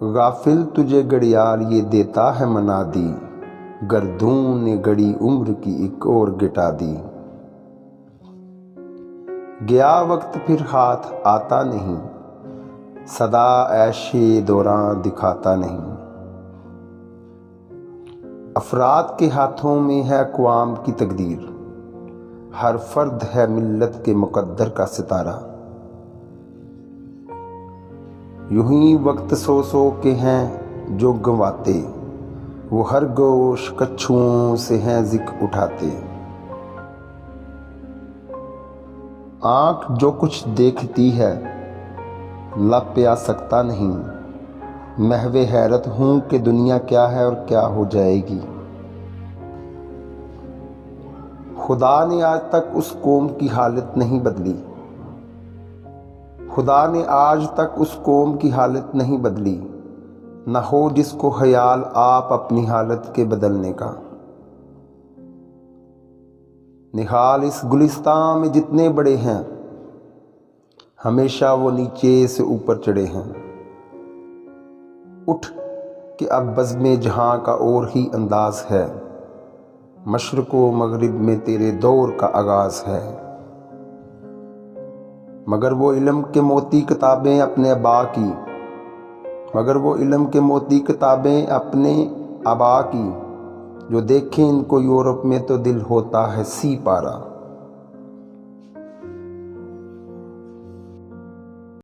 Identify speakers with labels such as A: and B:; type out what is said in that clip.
A: غافل تجھے گھڑیال یہ دیتا ہے منادی، گردون نے گڑی عمر کی ایک اور گٹا دی۔ گیا وقت پھر ہاتھ آتا نہیں، صدا عیشِ دوران دکھاتا نہیں۔ افراد کے ہاتھوں میں ہے اقوام کی تقدیر، ہر فرد ہے ملت کے مقدر کا ستارہ۔ یوں ہی وقت سو سو کے ہیں جو گنواتے، وہ ہر گوش کچھوؤں سے ہیں ذکر اٹھاتے۔ آنکھ جو کچھ دیکھتی ہے لب پہ آ سکتا نہیں، محو حیرت ہوں کہ دنیا کیا ہے اور کیا ہو جائے گی۔ خدا نے آج تک اس قوم کی حالت نہیں بدلی، خدا نے آج تک اس قوم کی حالت نہیں بدلی، نہ ہو جس کو خیال آپ اپنی حالت کے بدلنے کا۔ نہال اس گلستان میں جتنے بڑے ہیں، ہمیشہ وہ نیچے سے اوپر چڑھے ہیں۔ اٹھ کہ اب بزم جہاں کا اور ہی انداز ہے، مشرق و مغرب میں تیرے دور کا آغاز ہے۔ مگر وہ علم کے موتی کتابیں اپنے آبا کی، مگر وہ علم کے موتی کتابیں اپنے آبا کی، جو دیکھیں ان کو یورپ میں تو دل ہوتا ہے سی پارا۔